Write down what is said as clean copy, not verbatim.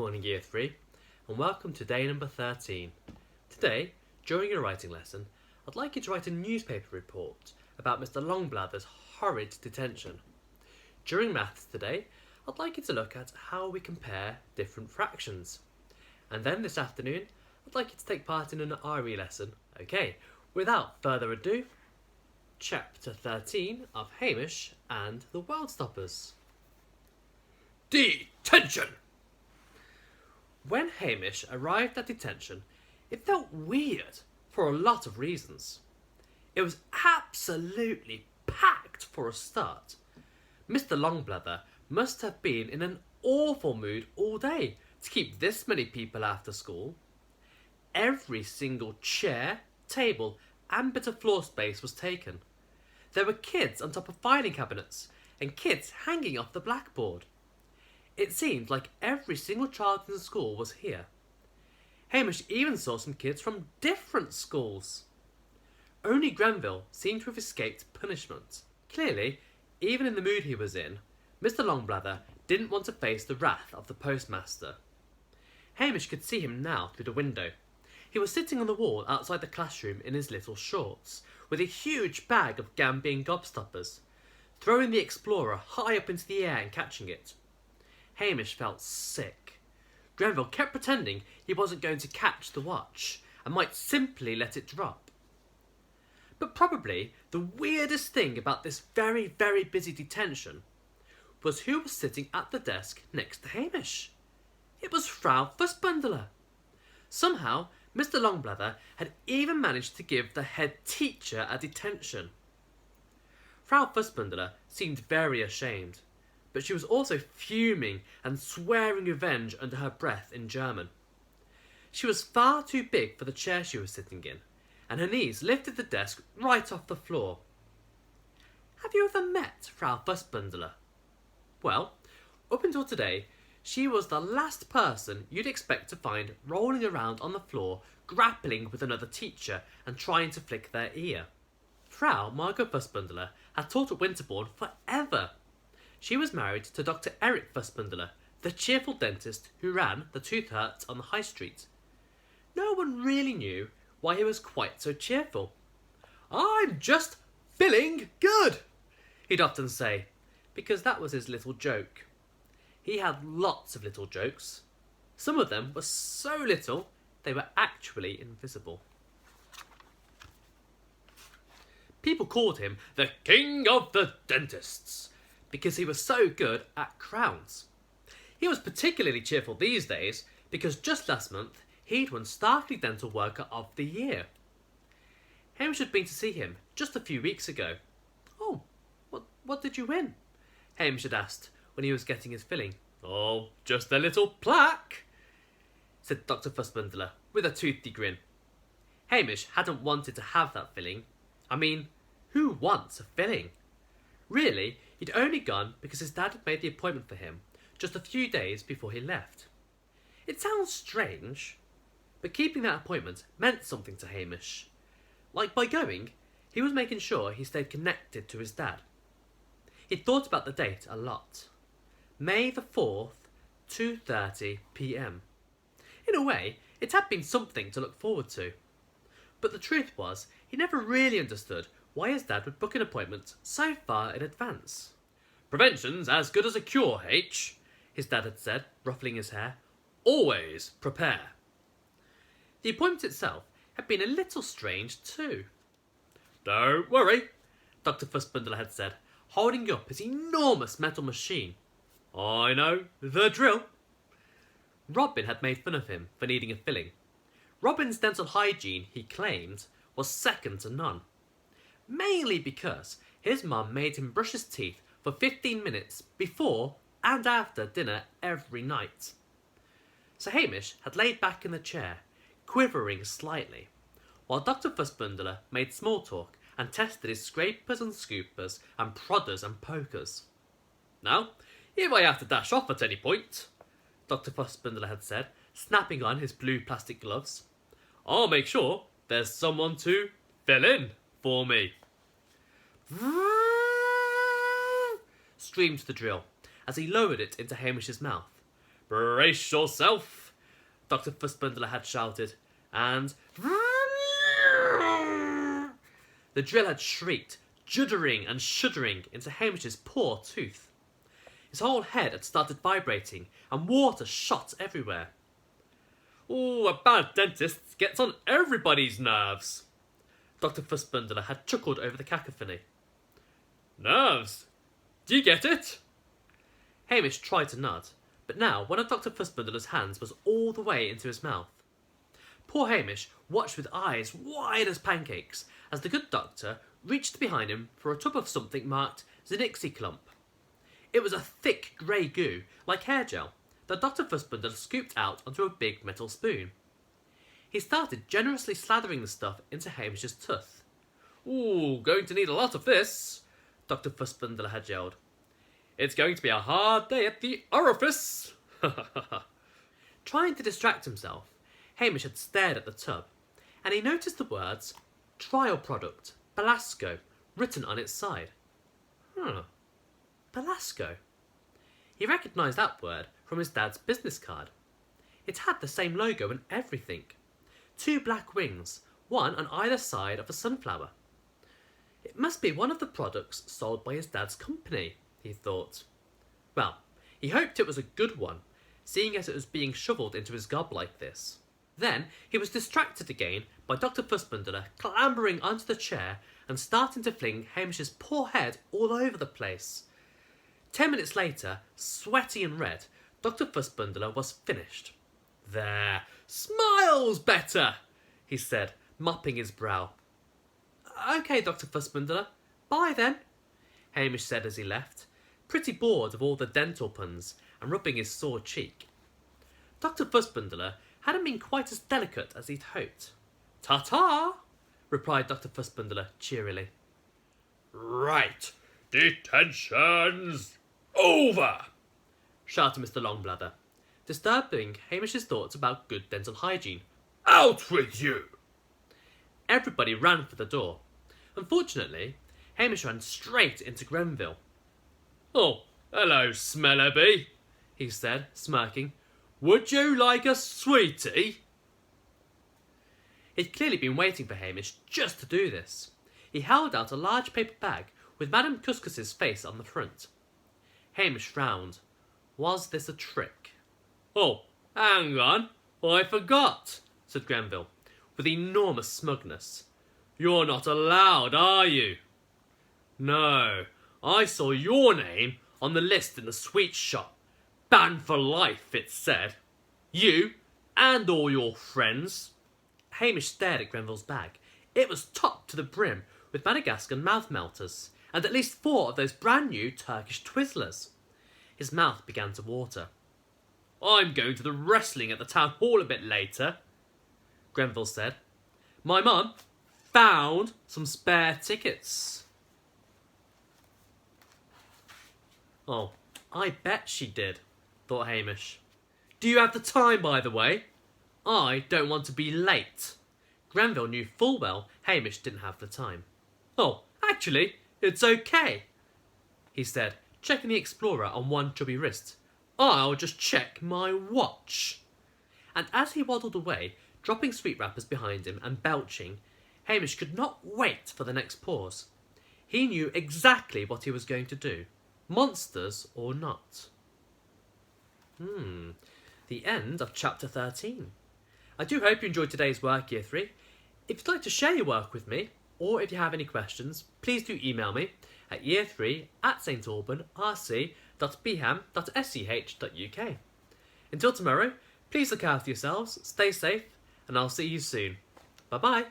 morning, Year 3, and welcome to day number 13. Today, during your writing lesson, I'd like you to write a newspaper report about Mr. Longblather's horrid detention. During maths today, I'd like you to look at how we compare different fractions. And then this afternoon, I'd like you to take part in an RE lesson. Okay, without further ado, Chapter 13 of Hamish and the Worldstoppers. Detention! When Hamish arrived at detention, it felt weird for a lot of reasons. It was absolutely packed for a start. Mr. Longblather must have been in an awful mood all day to keep this many people after school. Every single chair, table, and bit of floor space was taken. There were kids on top of filing cabinets and kids hanging off the blackboard. It seemed like every single child in the school was here. Hamish even saw some kids from different schools. Only Grenville seemed to have escaped punishment. Clearly, even in the mood he was in, Mr. Longblather didn't want to face the wrath of the postmaster. Hamish could see him now through the window. He was sitting on the wall outside the classroom in his little shorts, with a huge bag of Gambian gobstoppers, throwing the Explorer high up into the air and catching it. Hamish felt sick. Grenville kept pretending he wasn't going to catch the watch and might simply let it drop. But probably the weirdest thing about this very, very busy detention was who was sitting at the desk next to Hamish. It was Frau Fussbundler. Somehow, Mr. Longblather had even managed to give the head teacher a detention. Frau Fussbundler seemed very ashamed, but she was also fuming and swearing revenge under her breath in German. She was far too big for the chair she was sitting in, and her knees lifted the desk right off the floor. Have you ever met Frau Fussbundler? Well, up until today, she was the last person you'd expect to find rolling around on the floor, grappling with another teacher and trying to flick their ear. Frau Margot Fussbundler had taught at Winterbourne forever. She was married to Dr. Eric Fussbundler, the cheerful dentist who ran the Tooth Hurt on the High Street. No one really knew why he was quite so cheerful. "I'm just feeling good," he'd often say, because that was his little joke. He had lots of little jokes. Some of them were so little they were actually invisible. People called him the King of the Dentists, because he was so good at crowns. He was particularly cheerful these days because just last month he'd won Starkly Dental Worker of the Year. Hamish had been to see him just a few weeks ago. "Oh, what did you win?" Hamish had asked when he was getting his filling. "Oh, just a little plaque," said Dr. Fussbundler with a toothy grin. Hamish hadn't wanted to have that filling. I mean, who wants a filling? Really, he'd only gone because his dad had made the appointment for him just a few days before he left. It sounds strange, but keeping that appointment meant something to Hamish. Like by going, he was making sure he stayed connected to his dad. He'd thought about the date a lot. May the 4th, 2:30 p.m. In a way, it had been something to look forward to. But the truth was, he never really understood why his dad would book an appointment so far in advance. "Prevention's as good as a cure, H," his dad had said, ruffling his hair. "Always prepare." The appointment itself had been a little strange too. "Don't worry," Dr. Fussbundler had said, holding up his enormous metal machine. "I know the drill." Robin had made fun of him for needing a filling. Robin's dental hygiene, he claimed, was second to none. Mainly because his mum made him brush his teeth for 15 minutes before and after dinner every night. So Hamish had laid back in the chair, quivering slightly, while Dr. Fussbundler made small talk and tested his scrapers and scoopers and prodders and pokers. "Now, if I have to dash off at any point," Dr. Fussbundler had said, snapping on his blue plastic gloves, "I'll make sure there's someone to fill in for me." Screamed the drill as he lowered it into Hamish's mouth. Brace yourself, Dr. Fussbundler had shouted, and the drill had shrieked, juddering and shuddering into Hamish's poor tooth. His whole head had started vibrating, and water shot everywhere. "Oh, a bad dentist gets on everybody's nerves." Dr. Fussbundler had chuckled over the cacophony. "Nerves? Do you get it?" Hamish tried to nod, but now one of Dr. Fussbundler's hands was all the way into his mouth. Poor Hamish watched with eyes wide as pancakes as the good doctor reached behind him for a tub of something marked Zinixie Clump. It was a thick grey goo, like hair gel, that Dr. Fussbundler scooped out onto a big metal spoon. He started generously slathering the stuff into Hamish's tooth. "Ooh, going to need a lot of this," Dr. Fussbundler had yelled. "It's going to be a hard day at the orifice." Trying to distract himself, Hamish had stared at the tub, and he noticed the words "Trial Product, Belasco," written on its side. Belasco. He recognised that word from his dad's business card. It had the same logo and everything. 2 black wings, one on either side of a sunflower. It must be one of the products sold by his dad's company, he thought. Well, he hoped it was a good one, seeing as it was being shovelled into his gob like this. Then he was distracted again by Dr. Fussbundler clambering onto the chair and starting to fling Hamish's poor head all over the place. 10 minutes later, sweaty and red, Dr. Fussbundler was finished. "There, smiles better," he said, mopping his brow. "OK, Dr. Fussbundler, bye then," Hamish said as he left, pretty bored of all the dental puns and rubbing his sore cheek. Dr. Fussbundler hadn't been quite as delicate as he'd hoped. "Ta-ta," replied Dr. Fussbundler cheerily. "Right, detention's over," shouted Mr. Longbladder, disturbing Hamish's thoughts about good dental hygiene. "Out with you!" Everybody ran for the door. Unfortunately, Hamish ran straight into Grenville. "Oh, hello, Smellerbee," he said, smirking. "Would you like a sweetie?" He'd clearly been waiting for Hamish just to do this. He held out a large paper bag with Madame Couscous's face on the front. Hamish frowned. Was this a trick? "Oh, hang on, I forgot," said Grenville, with enormous smugness. "You're not allowed, are you?" "No, I saw your name on the list in the sweet shop. Banned for life, it said. You and all your friends." Hamish stared at Grenville's bag. It was topped to the brim with Madagascar mouth melters, and at least 4 of those brand new Turkish Twizzlers. His mouth began to water. "I'm going to the wrestling at the town hall a bit later," Grenville said. "My mum found some spare tickets." "Oh, I bet she did," thought Hamish. "Do you have the time, by the way? I don't want to be late." Grenville knew full well Hamish didn't have the time. "Oh, actually, it's okay," he said, checking the Explorer on one chubby wrist. "I'll just check my watch." And as he waddled away, dropping sweet wrappers behind him and belching, Hamish could not wait for the next pause. He knew exactly what he was going to do, monsters or not. The end of chapter 13. I do hope you enjoyed today's work, Year 3. If you'd like to share your work with me, or if you have any questions, please do email me at year3@stalban.rc.beham.sch.uk. Until tomorrow, please look after yourselves, stay safe, and I'll see you soon. Bye-bye.